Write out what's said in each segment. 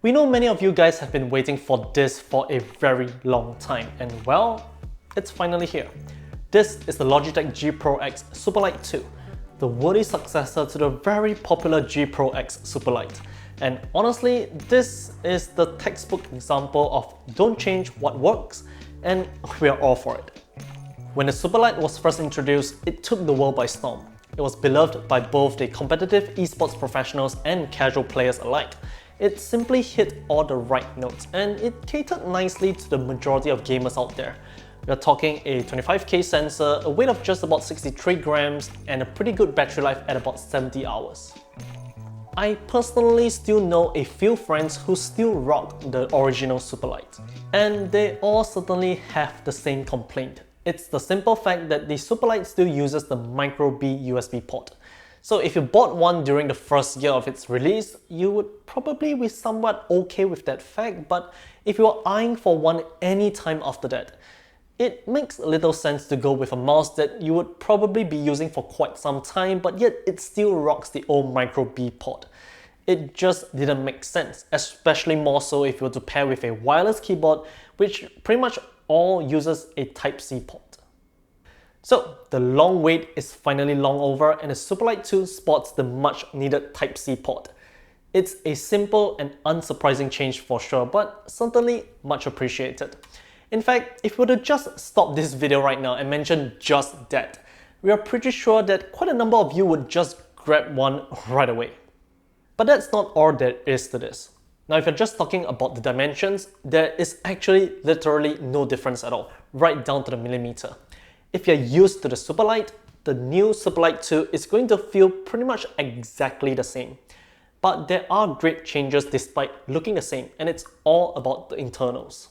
We know many of you guys have been waiting for this for a very long time, and well, it's finally here. This is the Logitech G Pro X Superlight 2, the worthy successor to the very popular G Pro X Superlight. And honestly, this is the textbook example of don't change what works, and we are all for it. When the Superlight was first introduced, it took the world by storm. It was beloved by both the competitive esports professionals and casual players alike. It simply hit all the right notes, and it catered nicely to the majority of gamers out there. We are talking a 25K sensor, a weight of just about 63 grams, and a pretty good battery life at about 70 hours. I personally still know a few friends who still rock the original Superlight, and they all certainly have the same complaint. It's the simple fact that the Superlight still uses the micro B USB port. So if you bought one during the first year of its release, you would probably be somewhat okay with that fact, but if you are eyeing for one any time after that, it makes little sense to go with a mouse that you would probably be using for quite some time, but yet it still rocks the old micro B port. It just didn't make sense, especially more so if you were to pair with a wireless keyboard, which pretty much all uses a Type-C port. So the long wait is finally long over, and the Superlight 2 sports the much needed Type-C port. It's a simple and unsurprising change for sure, but certainly much appreciated. In fact, if we were to just stop this video right now and mention just that, we are pretty sure that quite a number of you would just grab one right away. But that's not all there is to this. Now, if you're just talking about the dimensions, there is actually literally no difference at all, right down to the millimeter. If you're used to the Superlight, the new Superlight 2 is going to feel pretty much exactly the same. But there are great changes despite looking the same, and it's all about the internals.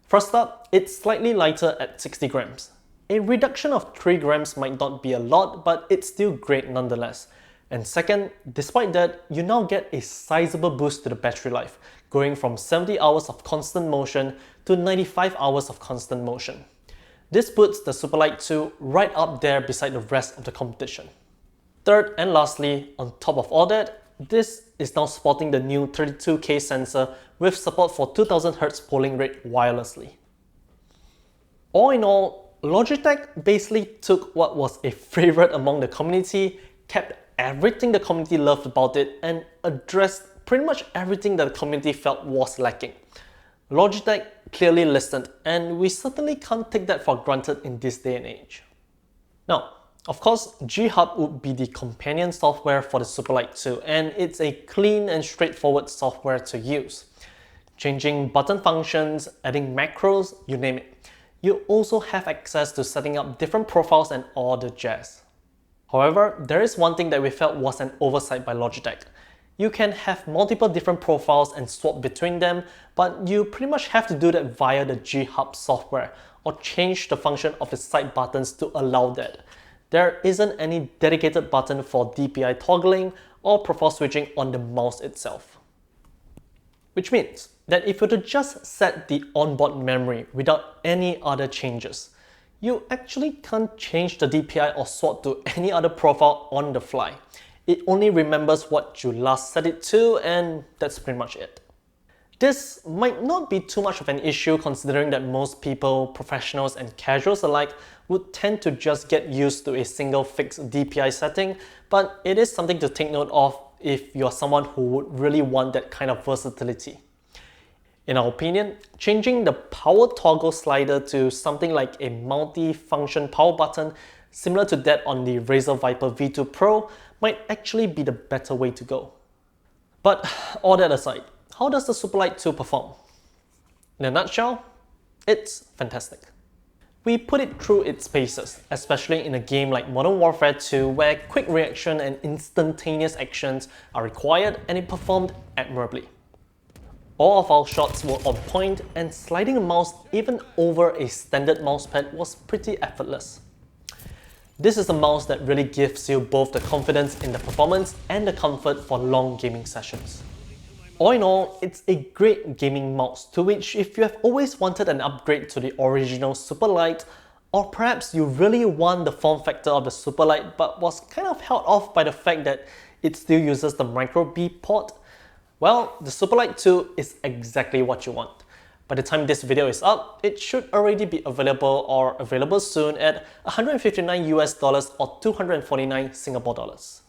First up, it's slightly lighter at 60 grams. A reduction of 3 grams might not be a lot, but it's still great nonetheless. And second, despite that, you now get a sizable boost to the battery life, going from 70 hours of constant motion to 95 hours of constant motion. This puts the Superlight 2 right up there beside the rest of the competition. Third and lastly, on top of all that, this is now sporting the new 32K sensor with support for 2000Hz polling rate wirelessly. All in all, Logitech basically took what was a favorite among the community, kept everything the community loved about it, and addressed pretty much everything that the community felt was lacking. Logitech clearly listened, and we certainly can't take that for granted in this day and age. Now, of course, G-Hub would be the companion software for the Superlight 2, and it's a clean and straightforward software to use. Changing button functions, adding macros, you name it. You also have access to setting up different profiles and all the jazz. However, there is one thing that we felt was an oversight by Logitech. You can have multiple different profiles and swap between them, but you pretty much have to do that via the G-Hub software or change the function of its side buttons to allow that. There isn't any dedicated button for DPI toggling or profile switching on the mouse itself. Which means that if you were to just set the onboard memory without any other changes, you actually can't change the DPI or swap to any other profile on the fly. It only remembers what you last set it to, and that's pretty much it. This might not be too much of an issue considering that most people, professionals and casuals alike, would tend to just get used to a single fixed DPI setting, but it is something to take note of if you're someone who would really want that kind of versatility. In our opinion, changing the power toggle slider to something like a multi-function power button similar to that on the Razer Viper V2 Pro might actually be the better way to go. But all that aside, how does the Superlight 2 perform? In a nutshell, it's fantastic. We put it through its paces, especially in a game like Modern Warfare 2 where quick reaction and instantaneous actions are required, and it performed admirably. All of our shots were on point, and sliding a mouse even over a standard mousepad was pretty effortless. This is a mouse that really gives you both the confidence in the performance and the comfort for long gaming sessions. All in all, it's a great gaming mouse to which if you have always wanted an upgrade to the original Superlight, or perhaps you really want the form factor of the Superlight but was kind of held off by the fact that it still uses the micro B port, Well, the Superlight 2 is exactly what you want. By the time this video is up, it should already be available or available soon at $159 US or 249 Singapore dollars.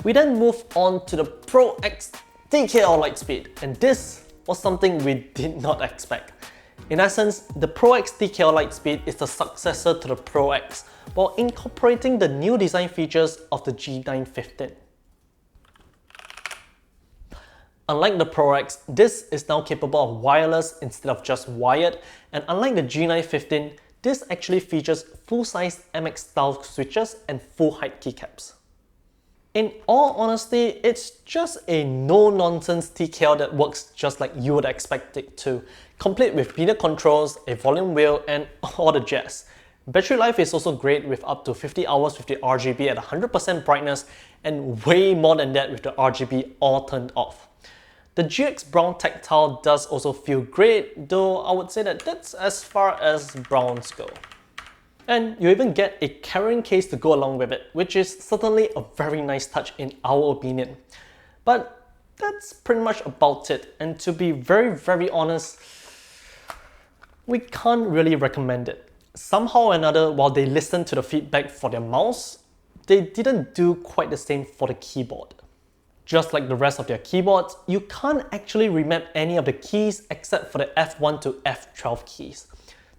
We then move on to the Pro X TKL Lightspeed, and this was something we did not expect. In essence, the Pro X TKL Lightspeed is the successor to the Pro X, while incorporating the new design features of the G915. Unlike the Pro X, this is now capable of wireless instead of just wired, and unlike the G915, this actually features full-size MX style switches and full-height keycaps. In all honesty, it's just a no-nonsense TKL that works just like you would expect it to, complete with media controls, a volume wheel, and all the jazz. Battery life is also great with up to 50 hours with the RGB at 100% brightness and way more than that with the RGB all turned off. The GX Brown Tactile does also feel great, though I would say that that's as far as browns go. And you even get a carrying case to go along with it, which is certainly a very nice touch in our opinion. But that's pretty much about it, and to be very honest, we can't really recommend it. Somehow or another, while they listened to the feedback for their mouse, they didn't do quite the same for the keyboard. Just like the rest of their keyboards, you can't actually remap any of the keys except for the F1 to F12 keys.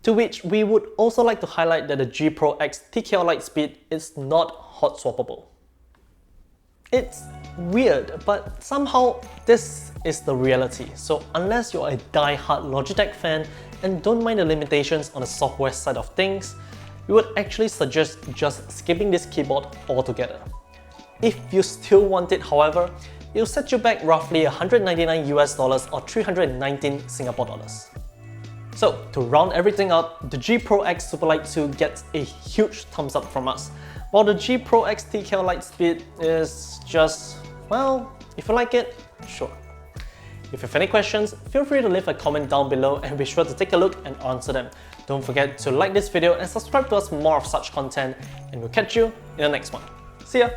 To which we would also like to highlight that the G Pro X TKL Lightspeed is not hot swappable. It's weird, but somehow this is the reality. So unless you're a die-hard Logitech fan and don't mind the limitations on the software side of things, we would actually suggest just skipping this keyboard altogether. If you still want it, however, it'll set you back roughly $199 US or 319 Singapore dollars. So to round everything up, the G Pro X Superlight 2 gets a huge thumbs up from us, while the G Pro X TKL Lightspeed is just, well, if you like it, sure. If you have any questions, feel free to leave a comment down below and be sure to take a look and answer them. Don't forget to like this video and subscribe to us for more of such content, and we'll catch you in the next one. See ya!